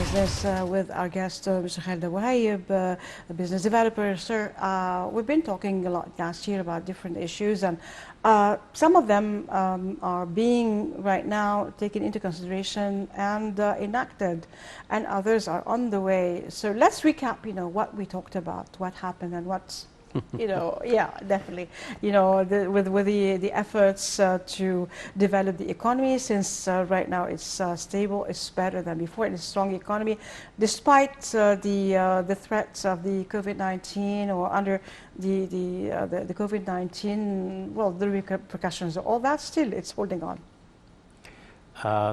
Business with our guest, Mr. Khalid Abu Hayeb, a business developer. Sir, we've been talking a lot last year about different issues, and some of them are being right now taken into consideration and enacted, and others are on the way. So let's recap, what we talked about, what happened, and what's yeah, definitely. With the efforts to develop the economy, since right now it's stable, it's better than before, it's a strong economy, despite the threats of the COVID-19 or under the COVID-19. Well, the repercussions, all that, still it's holding on.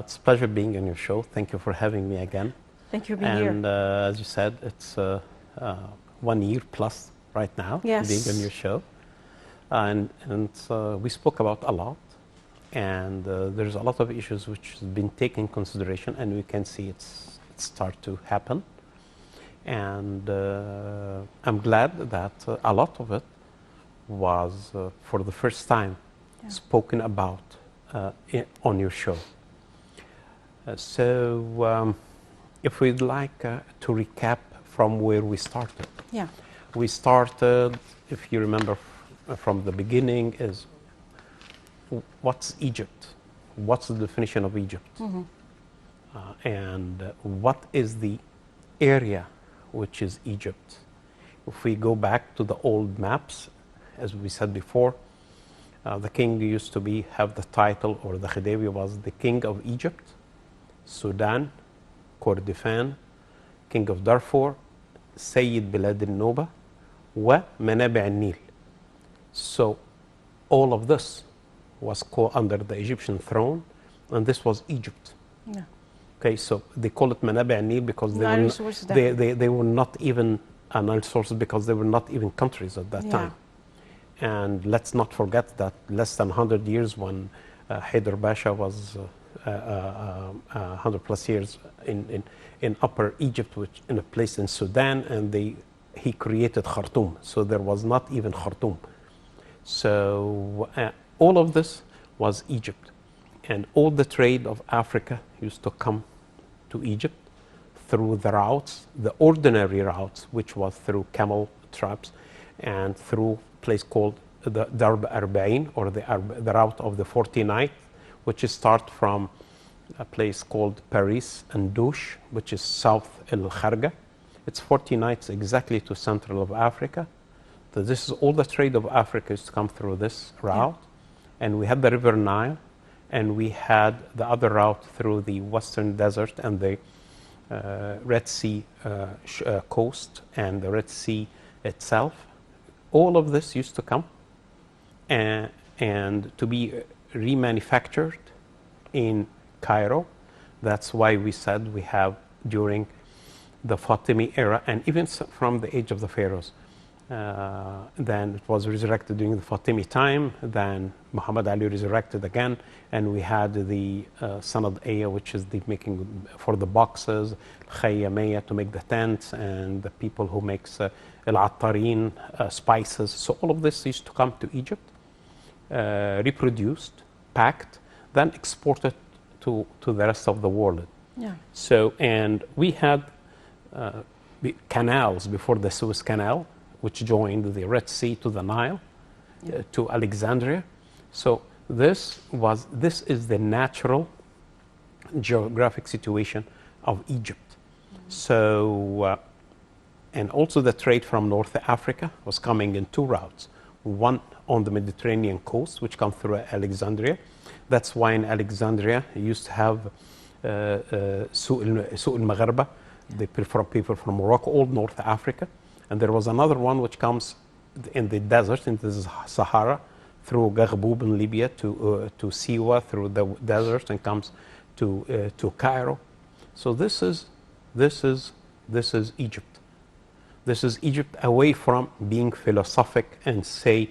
It's a pleasure being on your show. Thank you for having me again. Thank you for being here. And as you said, it's 1 year plus right now, yes, being on your show. And we spoke about a lot, and there's a lot of issues which have been taken into consideration, and we can see it's start to happen. And I'm glad that a lot of it was, for the first time, spoken about on your show. So if we'd like to recap from where we started. Yeah. We started, if you remember from the beginning, is what's Egypt? What's the definition of Egypt? Mm-hmm. And what is the area which is Egypt? If we go back to the old maps, as we said before, the king used to have the title, or the Khedive was the king of Egypt, Sudan, Kordofan, king of Darfur, Sayyid Bilad al-Nuba, ومنابع النيل. So all of this was under the Egyptian throne, and this was Egypt. Yeah. Okay, so they call it منابع النيل because they were not even Nile sources, because they were not even countries at that time. And let's not forget that less than 100 years, when Haider Pasha was 100 plus years in Upper Egypt, which in a place in Sudan, and he created Khartoum, so there was not even Khartoum. So all of this was Egypt, and all the trade of Africa used to come to Egypt through the routes, the ordinary routes, which was through camel traps and through a place called the Darb Arba'in, or the route of the 49th, which is start from a place called Paris and Douche, which is south El Kharga. It's 40 nights exactly to central of Africa. So this is all the trade of Africa is to come through this route. Yeah. And we had the River Nile, and we had the other route through the Western Desert and the Red Sea coast and the Red Sea itself. All of this used to come and to be remanufactured in Cairo. That's why we said we have, during the Fatimi era, and even from the age of the pharaohs, then it was resurrected during the Fatimi time, then Muhammad Ali resurrected again, and we had the Sanad Aya, which is the making for the boxes, Khayyamiyya to make the tents, and the people who makes Al-Attarin, spices. So all of this used to come to Egypt, reproduced, packed, then exported to the rest of the world. Yeah. So, and we had canals before the Suez Canal, which joined the Red Sea to the Nile, to Alexandria. So this is the natural geographic situation of Egypt. So, and also the trade from North Africa was coming in two routes. One on the Mediterranean coast, which comes through Alexandria. That's why in Alexandria you used to have Suq al-Maghraba, the people from Morocco, all North Africa. And there was another one which comes in the desert, in the Sahara, through Gharbub in Libya to Siwa, through the desert, and comes to Cairo. So this is Egypt. This is Egypt, away from being philosophic and say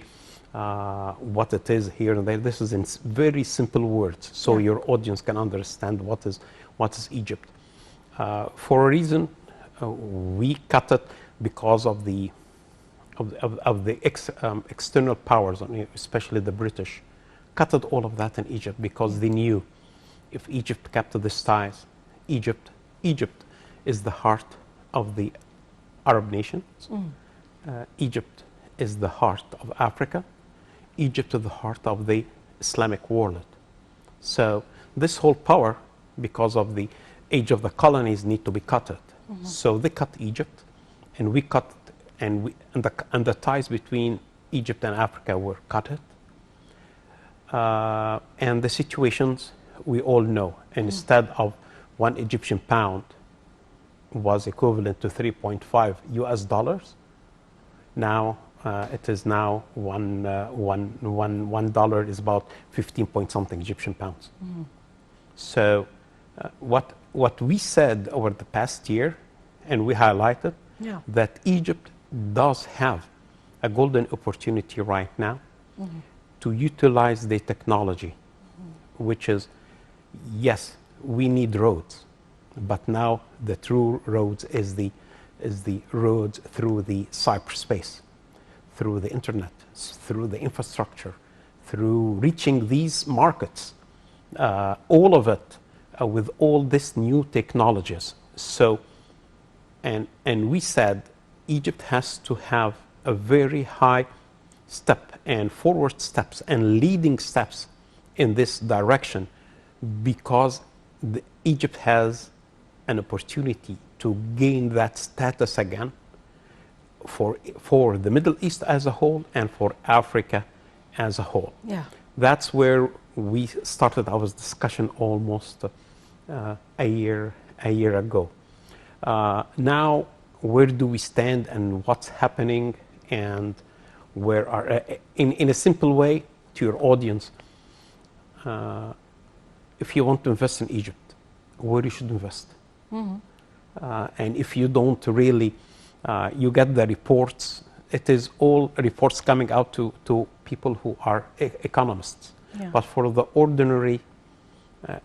what it is here and there. This is in very simple words, so your audience can understand what is Egypt. For a reason, we cut it because of the external powers, especially the British, cut all of that in Egypt, because they knew if Egypt kept this ties, Egypt is the heart of the Arab nations. Egypt is the heart of Africa. Egypt is the heart of the Islamic world. So this whole power, because of the age of the colonies, need to be cut. So they cut Egypt, and we cut, and the ties between Egypt and Africa were cut. And the situations we all know. Instead of one Egyptian pound was equivalent to 3.5 US dollars. Now it is now $1 is about 15 point something Egyptian pounds. So what we said over the past year, and we highlighted that Egypt does have a golden opportunity right now to utilize the technology, which is, yes, we need roads, but now the true roads is the roads through the cyberspace, through the internet, through the infrastructure, through reaching these markets, all of it with all these new technologies. So, and we said Egypt has to have a very high step and forward steps and leading steps in this direction, because Egypt has an opportunity to gain that status again for the Middle East as a whole and for Africa as a whole. Yeah. That's where we started our discussion almost a year ago. Now, where do we stand and what's happening, and where are, in a simple way to your audience, if you want to invest in Egypt, where you should invest. And if you don't really, you get the reports, it is all reports coming out to people who are economists. Yeah. But for the ordinary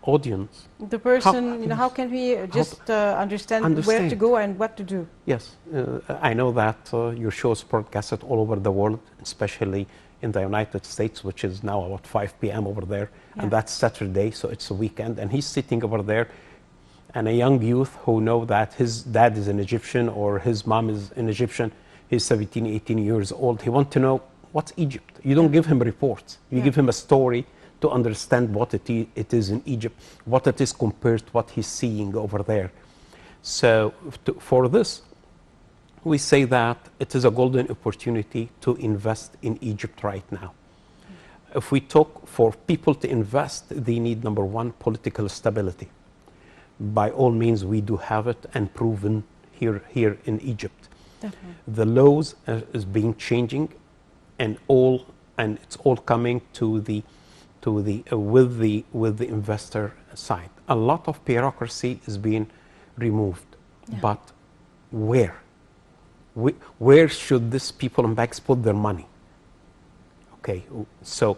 audience, the person, how can we just understand where to go and what to do? Yes, I know that your show is broadcasted all over the world, especially in the United States, which is now about 5 p.m. over there, and that's Saturday, so it's a weekend, and he's sitting over there, and a young youth who know that his dad is an Egyptian or his mom is an Egyptian, he's 17, 18 years old, he wants to know what's Egypt. You don't give him reports, you give him a story to understand what it is in Egypt, what it is compared to what he's seeing over there. So for this, we say that it is a golden opportunity to invest in Egypt right now. If we talk for people to invest, they need, number one, political stability. By all means, we do have it and proven here in Egypt. Definitely. The laws is being changing, and it's all coming with the investor side. A lot of bureaucracy is being removed, but where? Where should these people and banks put their money? Okay, so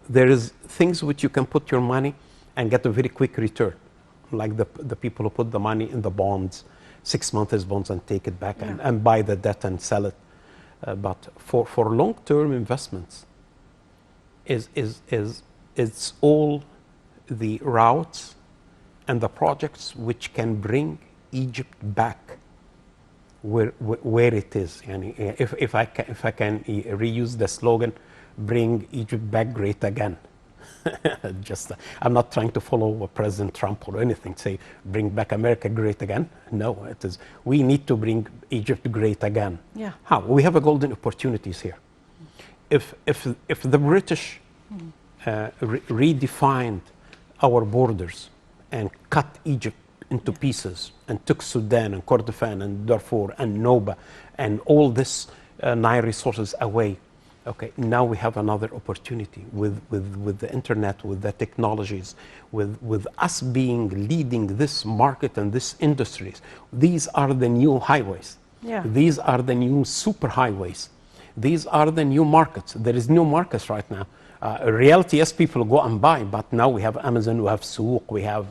there is things which you can put your money and get a very quick return, like the people who put the money in the bonds, 6 months bonds, and take it back and buy the debt and sell it. But for long-term investments, it's all the routes and the projects which can bring Egypt back where it is. And if I can reuse the slogan, bring Egypt back great again. Just I'm not trying to follow President Trump or anything, say bring back America great again. No, it is we need to bring Egypt great again. Yeah. How? We have a golden opportunities here. If the British redefined our borders and cut Egypt into pieces and took Sudan and Kordofan and Darfur and Noba and all this Nile resources away. Okay, now we have another opportunity with the internet, with the technologies, with us leading this market and this industries. These are the new highways. Yeah. These are the new super highways. These are the new markets. There is new markets right now. Reality, yes, people go and buy, but now we have Amazon, we have Souq, we have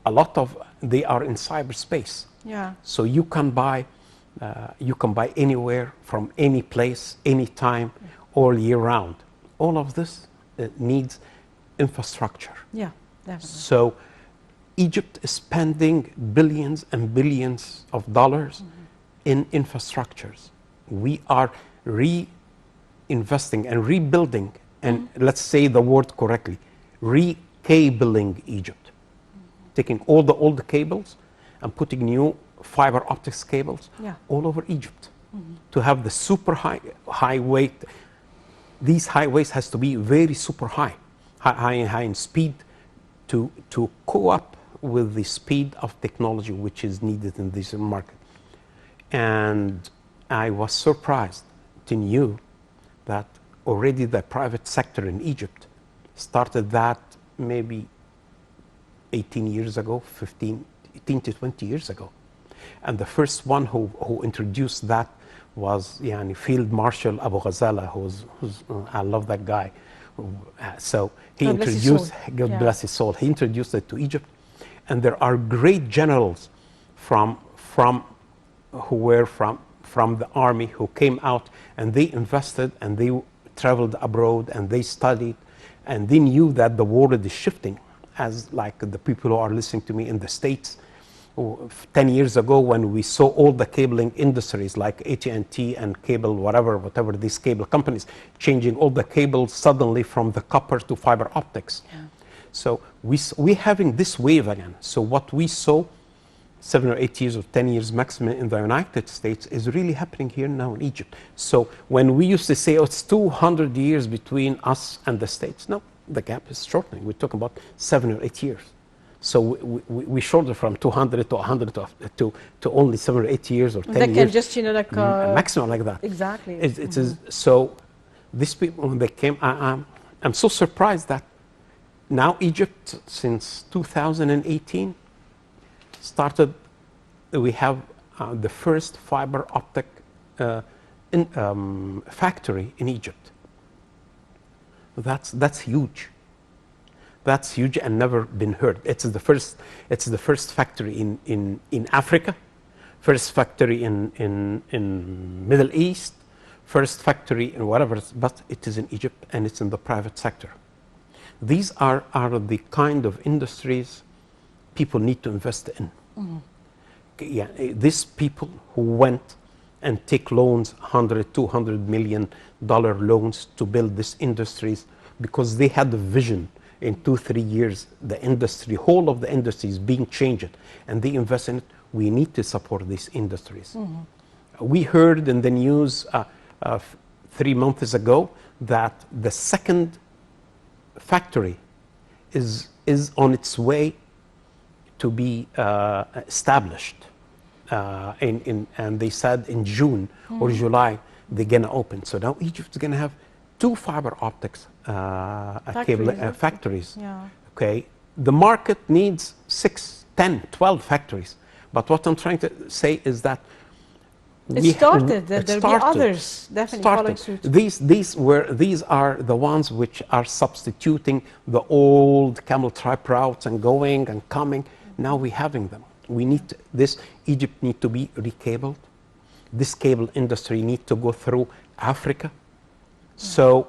a lot of, they are in cyberspace. Yeah. So you can buy anywhere, from any place, anytime, all year round. All of this needs infrastructure. Yeah, definitely. So Egypt is spending billions and billions of dollars in infrastructures. We are reinvesting and rebuilding, and let's say the word correctly, recabling Egypt. Taking all the old cables and putting new fiber optics cables all over Egypt to have the super high weight. These highways has to be very super high in speed to co-op with the speed of technology which is needed in this market. And I was surprised to know that already the private sector in Egypt started that maybe 18 years ago, 18 to 20 years ago. And the first one who introduced that was Field Marshal Abu Ghazala, who's I love that guy. So he introduced, God bless his soul, he introduced it to Egypt. And there are great generals who were from the army who came out, and they invested and they traveled abroad and they studied, and they knew that the world is shifting, as like the people who are listening to me in the States. 10 years ago, when we saw all the cabling industries like AT&T and cable, whatever these cable companies, changing all the cables suddenly from the copper to fiber optics. So we're having this wave again. So what we saw 7 or 8 years or 10 years maximum in the United States is really happening here now in Egypt. So when we used to say, oh, it's 200 years between us and the States, no, the gap is shortening. We're talking about 7 or 8 years. So we shortened from 200 to 100 to only 7 or 8 years or 10 years. They can just, like... maximum like that. Exactly. It is, so these people, when they came, I'm so surprised that now Egypt, since 2018, started, we have the first fiber optic factory in Egypt. That's huge. That's huge and never been heard. It's the first factory in Africa, first factory in Middle East, first factory in whatever, but it is in Egypt and it's in the private sector. These are the kind of industries people need to invest in. Yeah, these people who went and take loans, $100, $200 million loans to build these industries because they had the vision. In 2-3 years, the industry, whole of the industry is being changed, and they invest in it. We need to support these industries. We heard in the news 3 months ago that the second factory is on its way to be established, and they said in June or July they're gonna open. So now Egypt is gonna have 2 fiber optics factories. Okay, the market needs 6, 10, 12 factories. But what I'm trying to say is that there'll be others definitely following suit. These are the ones which are substituting the old camel tripe routes and going and coming. Now we're having them. We need this. Egypt need to be recabled. This cable industry need to go through Africa. So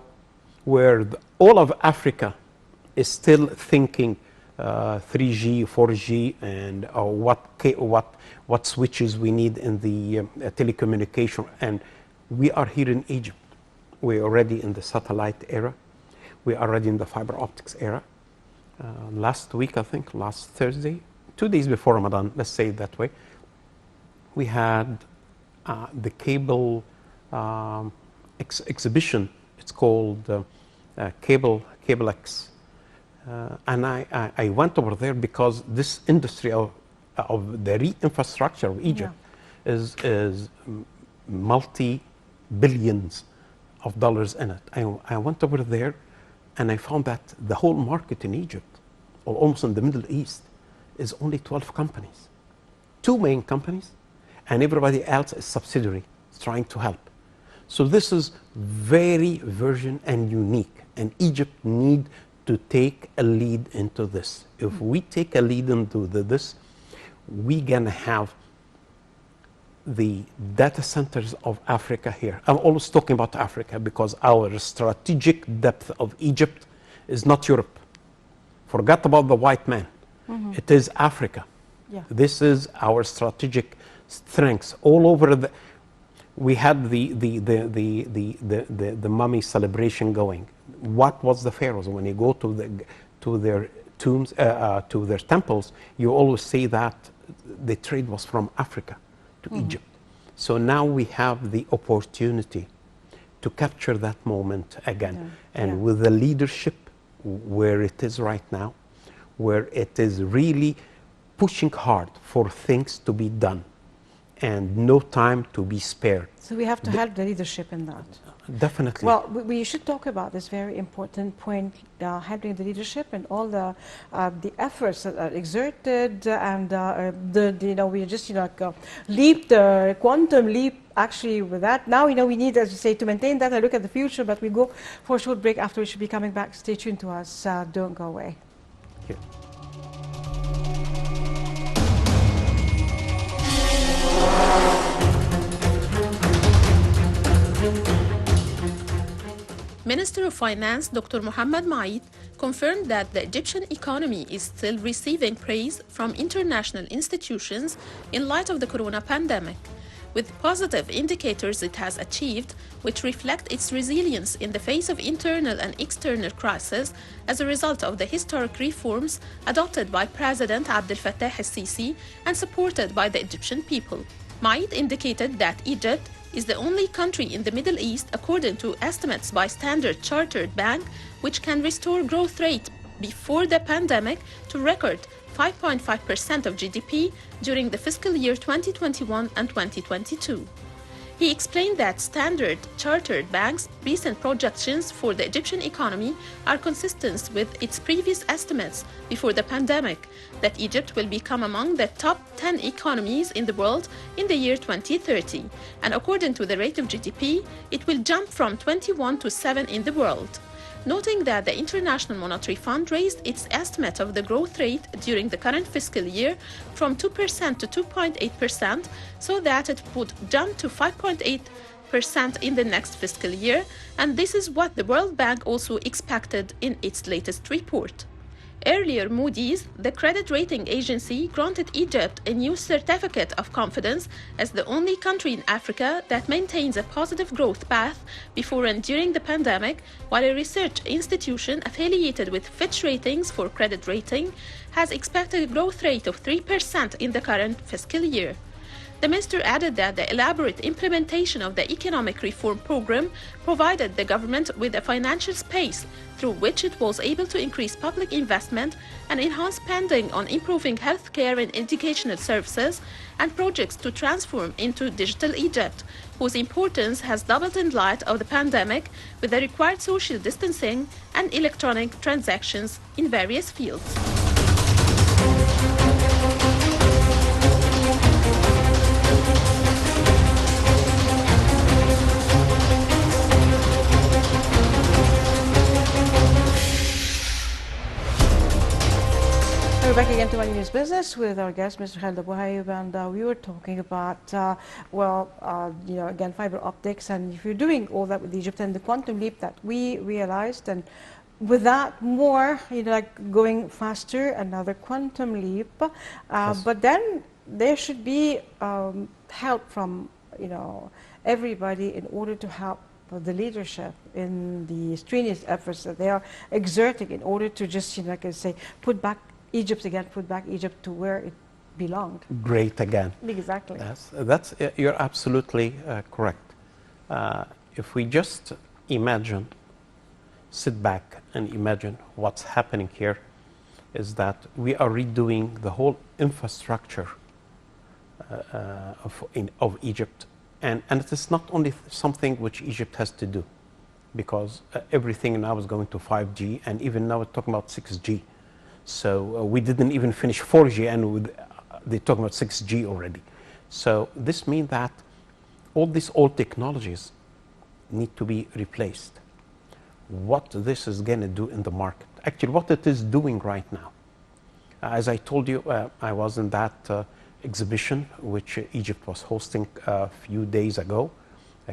where all of Africa is still thinking 3G, 4G, and what switches we need in the telecommunication, and we are here in Egypt. We're already in the satellite era. We are already in the fiber optics era. Last week, I think, last Thursday, 2 days before Ramadan, let's say it that way, we had the cable exhibition. It's called CableX. And I went over there because this industry of the re-infrastructure of Egypt is multi-billions of dollars in it. I went over there and I found that the whole market in Egypt, or almost in the Middle East, is only 12 companies. 2 main companies, and everybody else is subsidiary, trying to help. So this is very virgin and unique, and Egypt need to take a lead into this. If we take a lead into this, we're gonna have the data centers of Africa here. I'm always talking about Africa because our strategic depth of Egypt is not Europe. Forget about the white man. It is Africa. Yeah. This is our strategic strengths all over the. We had the mummy celebration going. What was the pharaohs? When you go to their tombs, to their temples, you always say that the trade was from Africa to Egypt. So now we have the opportunity to capture that moment again. And with the leadership where it is right now, where it is really pushing hard for things to be done and no time to be spared. So we have to help the leadership in that. Definitely. Well, we should talk about this very important point, helping the leadership and all the efforts that are exerted, and we just leap, the quantum leap. Actually, with that, now we need, as you say, to maintain that and look at the future. But we go for a short break. After we should be coming back. Stay tuned to us. Don't go away. Thank you. Minister of Finance Dr. Mohammed Maid confirmed that the Egyptian economy is still receiving praise from international institutions in light of the corona pandemic, with positive indicators it has achieved, which reflect its resilience in the face of internal and external crises as a result of the historic reforms adopted by President Abdel Fattah el-Sisi and supported by the Egyptian people. Maid indicated that Egypt is the only country in the Middle East, according to estimates by Standard Chartered Bank, which can restore growth rate before the pandemic to record 5.5% of GDP during the fiscal year 2021 and 2022. He explained that Standard Chartered Bank's recent projections for the Egyptian economy are consistent with its previous estimates before the pandemic, that Egypt will become among the top 10 economies in the world in the year 2030, and according to the rate of GDP, it will jump from 21 to 7 in the world. Noting that the International Monetary Fund raised its estimate of the growth rate during the current fiscal year from 2% to 2.8%, so that it would jump to 5.8% in the next fiscal year, and this is what the World Bank also expected in its latest report. Earlier, Moody's, the credit rating agency, granted Egypt a new certificate of confidence as the only country in Africa that maintains a positive growth path before and during the pandemic, while a research institution affiliated with Fitch Ratings for credit rating has expected a growth rate of 3% in the current fiscal year. The minister added that the elaborate implementation of the economic reform program provided the government with a financial space through which it was able to increase public investment and enhance spending on improving healthcare and educational services and projects to transform into Digital Egypt, whose importance has doubled in light of the pandemic with the required social distancing and electronic transactions in various fields. We're back again to Money News Business with our guest, Mr. Khaled Abouhaïb, and we were talking about, again, fiber optics, and if you're doing all that with Egypt and the quantum leap that we realized, and with that more, going faster, another quantum leap, Yes. but then there should be help from, everybody in order to help the leadership in the strenuous efforts that they are exerting in order to just, like I say, put back Egypt to where it belonged. Great again. Exactly. That's you're absolutely correct. If we just sit back and imagine what's happening here, is that we are redoing the whole infrastructure of Egypt, and it is not only something which Egypt has to do, because everything now is going to 5G, and even now we're talking about 6G. So we didn't even finish 4G, and they're talking about 6G already. So this means that all these old technologies need to be replaced. What this is going to do in the market, actually what it is doing right now. As I told you, I was in that exhibition which Egypt was hosting a few days ago,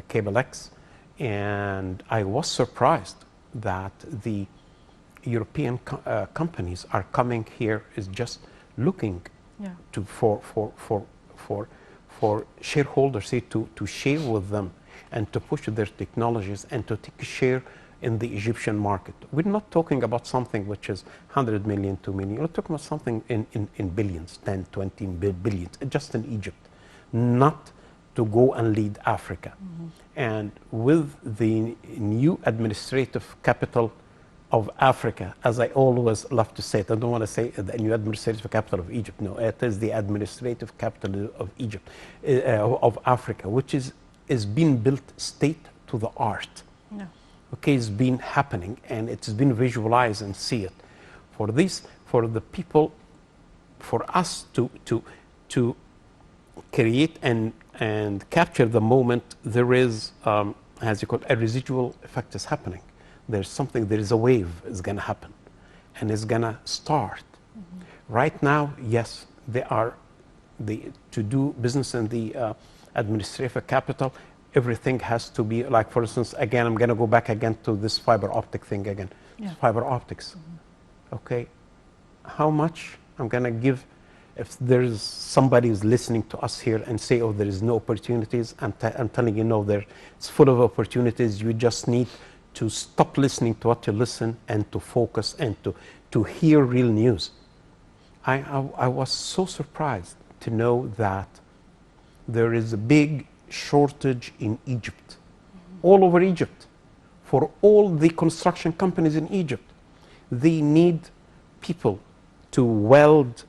CableX, and I was surprised that the European companies are coming here is just looking Yeah. to for shareholders here to share with them and to push their technologies and to take a share in the Egyptian market. We're not talking about something which is 100 million, 2 million. We're talking about something in billions, 10, 20 billions, just in Egypt, not to go and lead Africa. And with the new administrative capital of Africa, as I always love to say it, I don't want to say the new administrative capital of Egypt. No, it is the administrative capital of Egypt, of Africa, which is being built state to the art. Yeah. Okay, it's been happening and it's been visualized and see it. For this, for the people, for us to create and capture the moment, there is, as you call it, a residual effect is happening. There's something, there is a wave is going to happen and it's going to start. Right now, yes, to do business in the administrative capital, everything has to be like, for instance, again, I'm going to go back again to this fiber optic thing again. Yeah. Fiber optics. Okay, how much I'm going to give if there's somebody who's listening to us here and say, oh, there is no opportunities. I'm telling you, no, it's full of opportunities. You just need to stop listening to what you listen and to focus and to hear real news. I was so surprised to know that there is a big shortage in Egypt, all over Egypt, for all the construction companies in Egypt. They need people to weld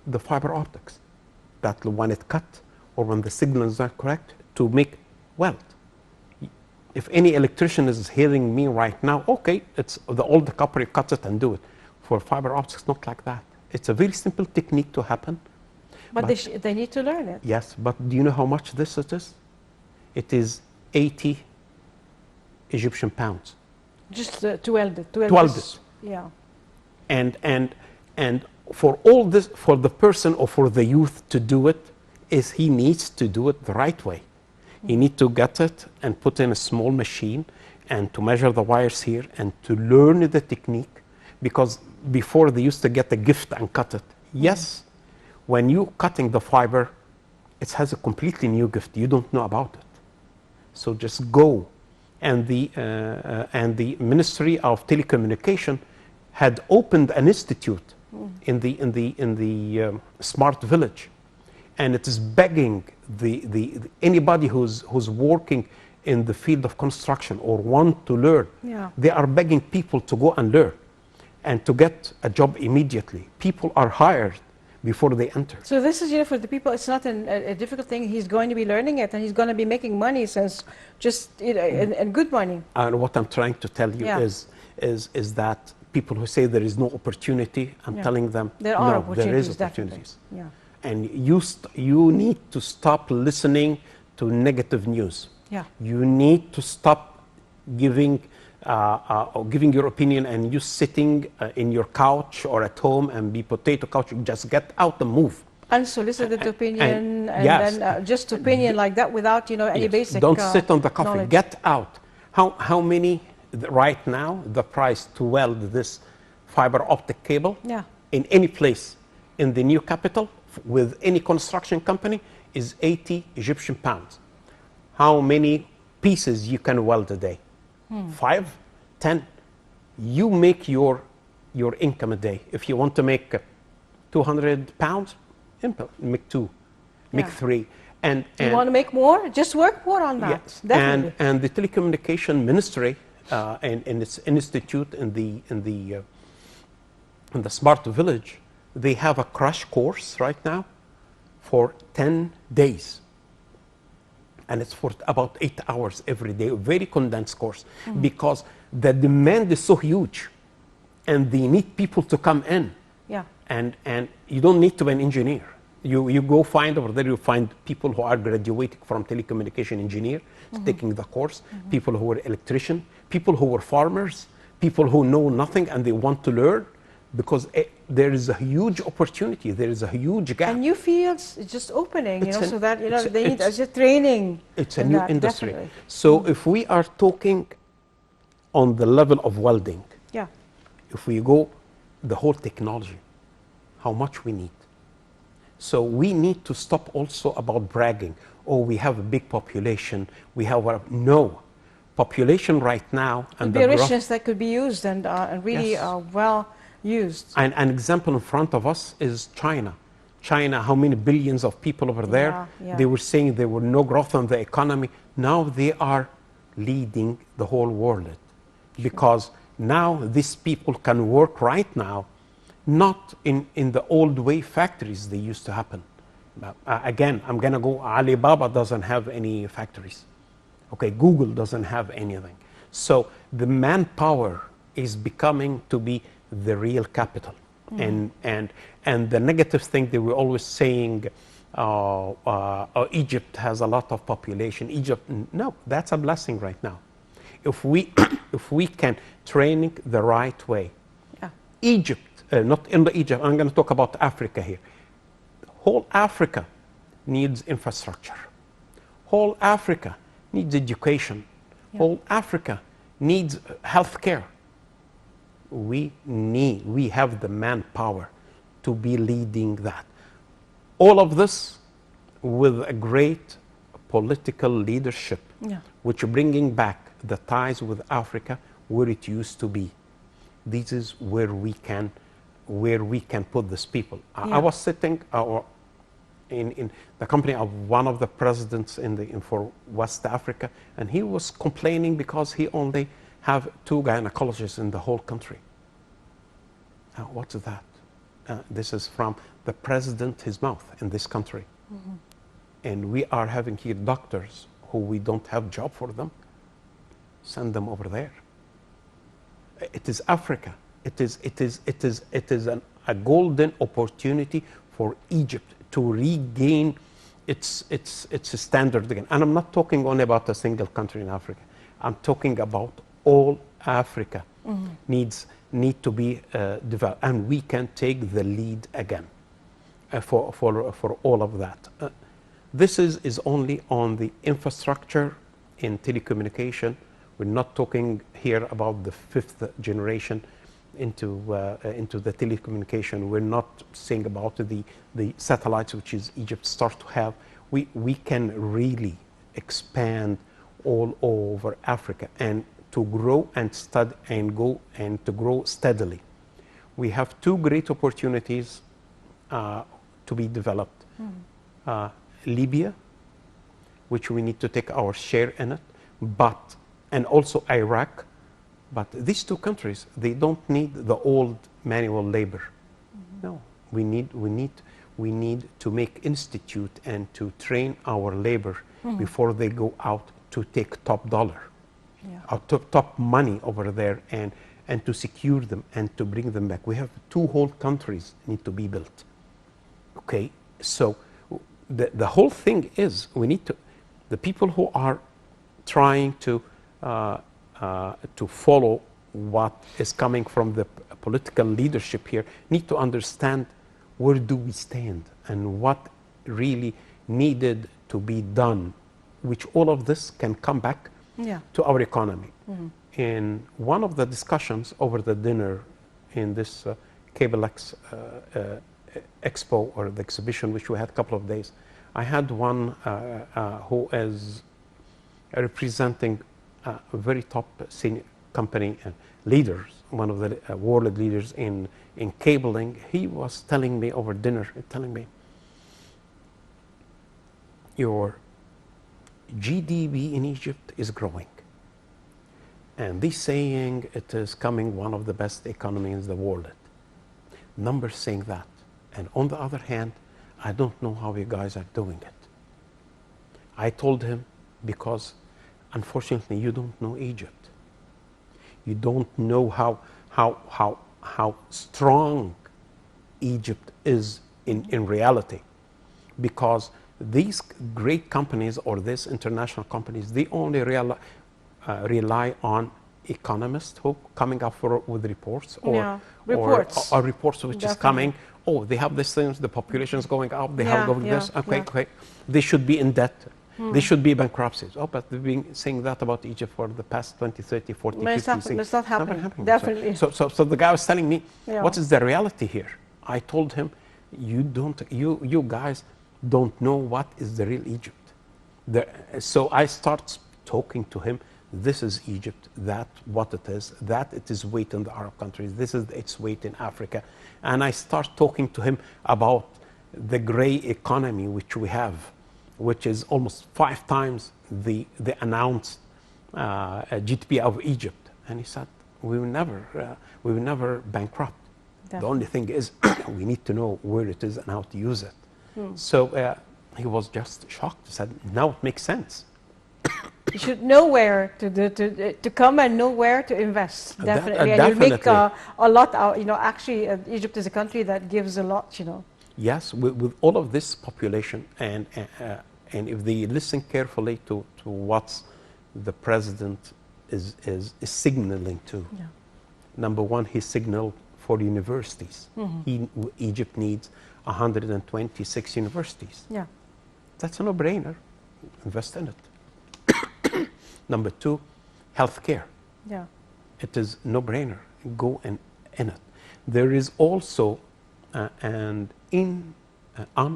the fiber optics, that when it cut or when the signal is not correct, to make weld. If any electrician is hearing me right now, okay, it's the old copper, you cut it and do it. For fiber optics, not like that. It's a very simple technique to happen. But they need to learn it. Yes, but do you know how much this it is? It is 80 Egyptian pounds. Just to weld it. To weld it. Yeah. And for all this, for the person or for the youth to do it, he needs to do it the right way. You need to get it and put in a small machine and to measure the wires here and to learn the technique, because before they used to get a gift and cut it. Yes, when you cutting the fiber, it has a completely new gift. You don't know about it. So just go. And the Ministry of Telecommunication had opened an institute in the Smart Village. And it is begging anybody who's working in the field of construction or want to learn. Yeah. They are begging people to go and learn and to get a job immediately. People are hired before they enter. So this is, for the people, it's not a difficult thing. He's going to be learning it and he's going to be making money, since just, and good money. And what I'm trying to tell you is that people who say there is no opportunity, I'm telling them, there are opportunities. There is opportunities. Yeah. And you need to stop listening to negative news. Yeah. You need to stop giving your opinion and you sitting in your couch or at home and be potato couch. Just get out and move. Unsolicited opinion and yes. then just opinion like that without any basic Don't sit on the coffee. knowledge. Get out. How many right now the price to weld this fiber optic cable in any place in the new capital with any construction company is 80 Egyptian pounds. How many pieces you can weld a day? 5, 10. You make your income a day. If you want to make 200 pounds, make 2, make 3. And you want to make more? Just work more on that. Yes. Definitely. And the telecommunication ministry and its institute in the Smart Village, they have a crash course right now for 10 days. And it's for about 8 hours every day, a very condensed course, because the demand is so huge and they need people to come in. Yeah. And you don't need to be an engineer. You go find over there, you find people who are graduating from telecommunication engineer, taking the course, people who are electrician, people who are farmers, people who know nothing and they want to learn, because there is a huge opportunity, there is a huge gap. And new fields just opening, so that they need just training. It's a new industry. Definitely. So if we are talking on the level of welding, if we go the whole technology, how much we need. So we need to stop also about bragging. Oh, we have a big population. We have no population right now, and the richness that could be used and really yes. well used. And an example in front of us is China. China, how many billions of people over there? Yeah, yeah. They were saying there were no growth in the economy. Now they are leading the whole world because now these people can work right now, not in the old way factories they used to happen. Again, I'm going to go, Alibaba doesn't have any factories. Okay, Google doesn't have anything. So the manpower is becoming to be the real capital. And the negative thing they were always saying, Egypt has a lot of population. Egypt, no, that's a blessing right now. If we if we can train it the right way, yeah. Egypt, not in the Egypt. I'm going to talk about Africa here. Whole Africa needs infrastructure. Whole Africa needs education. Yeah. Whole Africa needs health care. We have the manpower to be leading that. All of this with a great political leadership, yeah. which bringing back the ties with Africa where it used to be. This is where we can put these people. Yeah. I was sitting in the company of one of the presidents for West Africa, and he was complaining because he only have 2 gynecologists in the whole country. Now, what's that? This is from the president, his mouth, in this country. Mm-hmm. And we are having here doctors who we don't have job for them. Send them over there. It is Africa. It is a golden opportunity for Egypt to regain its standard again. And I'm not talking only about a single country in Africa. I'm talking about all Africa need to be developed, and we can take the lead again for all of that. This is only on the infrastructure in telecommunication. We're not talking here about the 5th generation into the telecommunication. We're not saying about the satellites, which is Egypt starts to have. We can really expand all over Africa and to grow and study and go and to grow steadily. We have 2 great opportunities to be developed. Libya, which we need to take our share in it, and also Iraq. But these 2 countries, they don't need the old manual labor. No, we need to make institute and to train our labor before they go out to take top dollar. Yeah. Top money over there and to secure them and to bring them back. We have 2 whole countries need to be built. Okay, so the whole thing is we need to, the people who are trying to follow what is coming from the political leadership here need to understand where do we stand and what really needed to be done, which all of this can come back to our economy. In one of the discussions over the dinner in this CableX expo or the exhibition, which we had a couple of days, I had one who is representing a very top senior company leaders, one of the world leaders in cabling. He was telling me over dinner, your GDP in Egypt is growing. And this saying it is coming one of the best economies in the world. Numbers saying that. And on the other hand, I don't know how you guys are doing it. I told him, because unfortunately you don't know Egypt. You don't know how strong Egypt is in reality. Because these great companies or these international companies, they only rely on economists who coming up with reports or reports which is coming. Oh, they have these things, the population is going up, they have going this. Okay. They should be in debt. They should be bankruptcies. Oh, but they've been saying that about Egypt for the past 20, 30, 40, 50 years. It's not happening. Definitely. So the guy was telling me, what is the reality here? I told him, you guys don't know what is the real Egypt. So I start talking to him. This is Egypt, that what it is, that it is weight in the Arab countries, this is its weight in Africa. And I start talking to him about the gray economy which we have, which is almost 5 times the announced GDP of Egypt. And he said, we will never bankrupt. Definitely. The only thing is we need to know where it is and how to use it. So he was just shocked. He said, now it makes sense. You should know where to come and know where to invest, definitely. And you make a lot out, actually Egypt is a country that gives a lot, Yes, with all of this population, and if they listen carefully to what the president is signaling to. Yeah. Number one, he signaled for universities. Egypt needs 126 universities. Yeah. That's a no-brainer. Invest in it. Number two, healthcare. Yeah. It is no-brainer. Go in it. There is also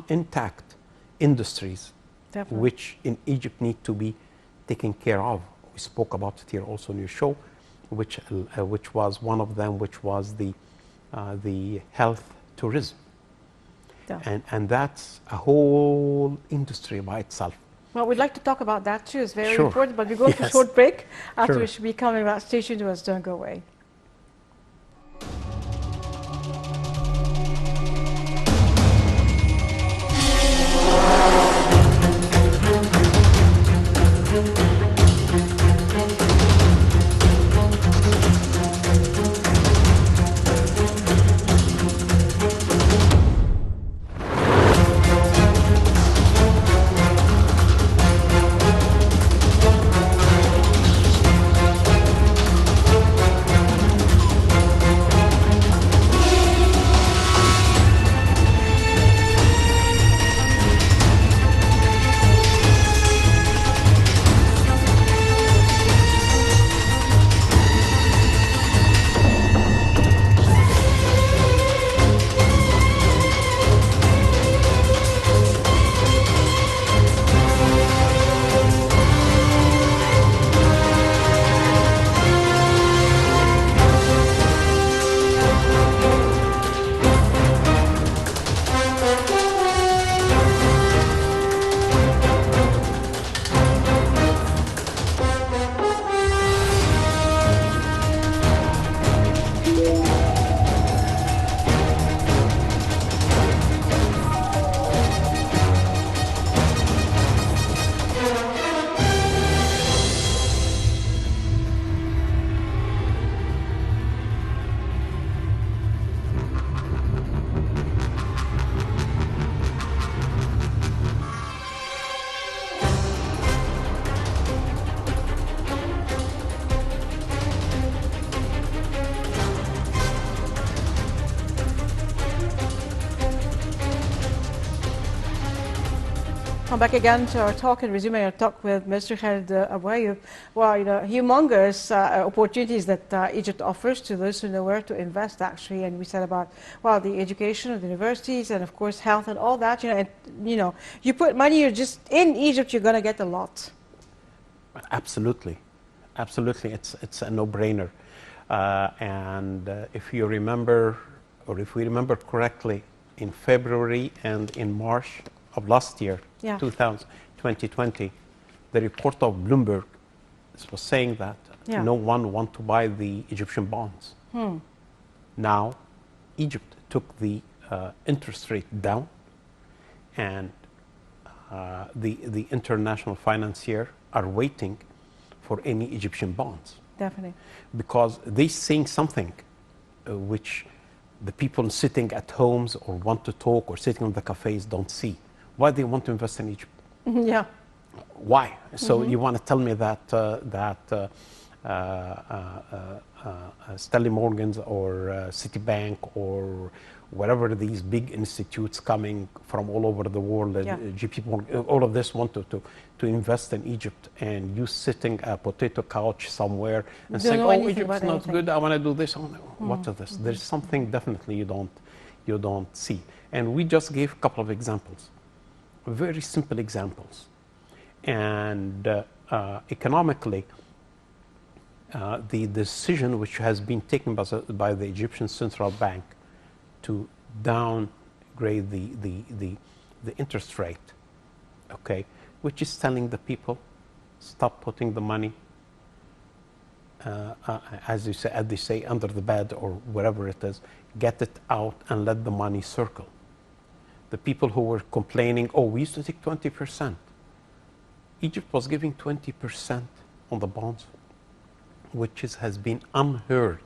intact industries. Definitely. Which in Egypt need to be taken care of. We spoke about it here also in your show, which was one of them, which was the health tourism. Yeah. And that's a whole industry by itself. Well, we'd like to talk about that too. It's very important, but we go to a short break. After we should be coming back. Stay tuned to us. Don't go away. Come back again to our talk and resuming our talk with Mr. Khaled Abou Ayoub. Well, humongous opportunities that Egypt offers to those who know where to invest, actually. And we said about, well, the education of the universities and, of course, health and all that. You put money, you're just in Egypt, you're going to get a lot. Absolutely. Absolutely. It's a no-brainer. And if you remember, or if we remember correctly, in February and in March of last year, 2020, the report of Bloomberg was saying that no one wants to buy the Egyptian bonds. Now, Egypt took the interest rate down, and the international financiers are waiting for any Egyptian bonds. Definitely. Because they're seeing something which the people sitting at homes or want to talk or sitting on the cafes don't see. Why they want to invest in Egypt? Yeah. Why? So you want to tell me that Stanley Morgan's or Citibank or whatever these big institutes coming from all over the world, GP Morgan, all of this want to invest in Egypt, and you sitting a potato couch somewhere and saying, "Oh, Egypt's not good. I want to do this." What is this? There's something definitely you you don't see. And we just gave a couple of examples, very simple examples. And economically, the decision which has been taken by the Egyptian Central Bank to downgrade the interest rate, okay, which is telling the people, stop putting the money, as they say, under the bed or wherever it is, get it out and let the money circle. The people who were complaining, oh, we used to take 20%. Egypt was giving 20% on the bonds, which has been unheard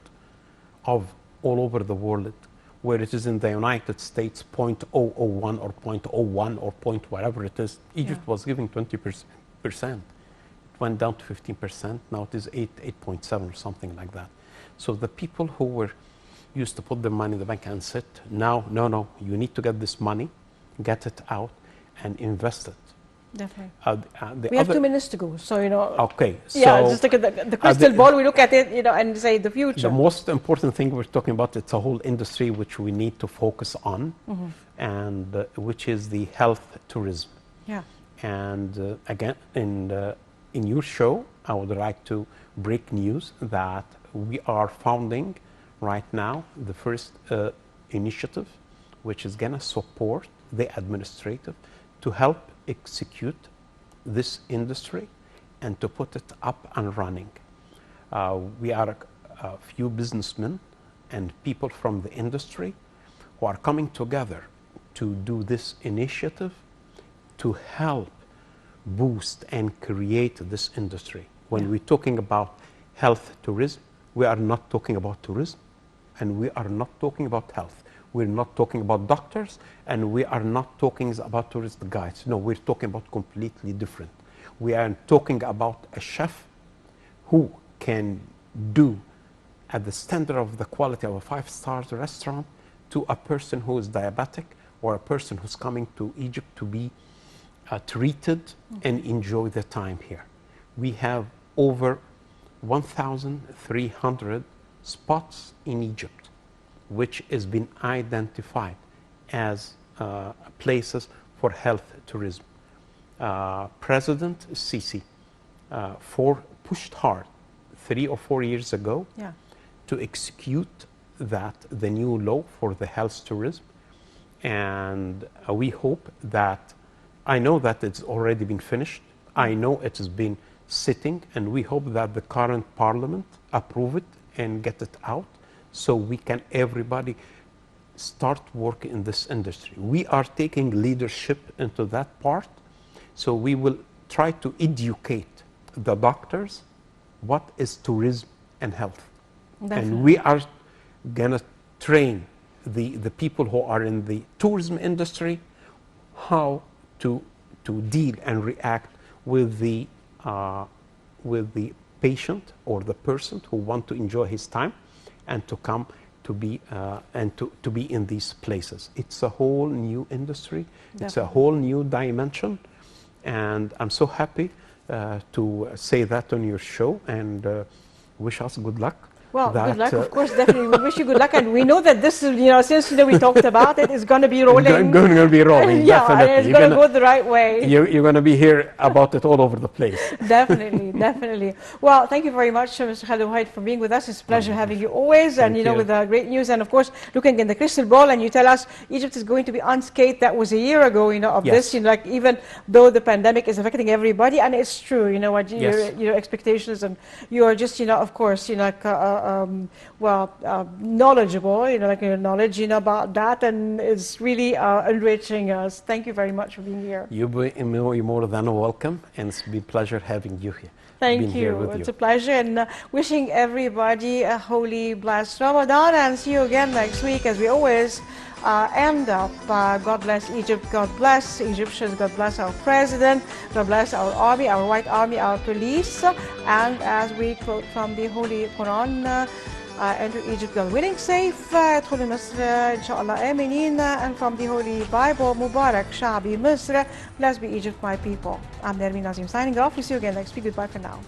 of all over the world, where it is in the United States 0.001 or 0.01 or point whatever it is. Egypt was giving 20%. It went down to 15%. Now it is 8.7 or something like that. So the people who were used to put their money in the bank and sit, now, no, you need to get this money, get it out and invest it. Definitely. We have 2 minutes to go, so Okay. Yeah, so just look at the crystal ball. We look at it, and say the future. The most important thing we're talking about, it's a whole industry which we need to focus on, and which is the health tourism. Yeah. And again, in your show, I would like to break news that we are founding right now the first initiative, which is gonna support the administrative to help execute this industry and to put it up and running. We are a few businessmen and people from the industry who are coming together to do this initiative to help boost and create this industry. When we're talking about health tourism, we are not talking about tourism, and we are not talking about health. We're not talking about doctors, and we are not talking about tourist guides. No, we're talking about completely different. We are talking about a chef who can do at the standard of the quality of a 5-star restaurant to a person who is diabetic or a person who's coming to Egypt to be treated and enjoy the time here. We have over 1,300 spots in Egypt, which has been identified as places for health tourism. President Sisi pushed hard 3 or 4 years ago to execute the new law for the health tourism, and we hope that, I know that it's already been finished, I know it has been sitting, and we hope that the current parliament approve it and get it out, so we can everybody start work in this industry. We are taking leadership into that part, so we will try to educate the doctors what is tourism and health. Definitely. And we are gonna train the people who are in the tourism industry how to deal and react with the patient or the person who want to enjoy his time and to come to be to be in these places. It's a whole new industry. Definitely. It's a whole new dimension, and I'm so happy to say that on your show, and wish us good luck. Well, good luck, of course, definitely. We wish you good luck, and we know that this is, since we talked about it, it's going to be rolling. Going to be rolling, yeah, definitely. And it's going to go the right way. You're going to be here about it all over the place. Definitely, definitely. Well, thank you very much, Mr. Khaled Bouhaid, for being with us. It's a pleasure having you always, and with great news, and of course, looking in the crystal ball, and you tell us Egypt is going to be unscathed. That was a year ago, of this. Like, even though the pandemic is affecting everybody, and it's true. Your expectations, and you are just, of course, knowledgeable, like your knowledge, about that, and it's really enriching us. Thank you very much for being here. You're more than welcome, and it's been a pleasure having you here. Thank you. It's a pleasure, and wishing everybody a holy, blessed Ramadan, and see you again next week, as we always end up. God bless Egypt, God bless Egyptians, God bless our president, God bless our army, our white army, our police, and as we quote from the Holy Quran, enter Egypt, God willing, safe, ادخلوا مصر إن شاء الله آمنين, and from the Holy Bible, Mubarak Shabi Misr, blessed be Egypt, my people. I'm Nermin Nazim signing off. We'll see you again next week. Goodbye for now.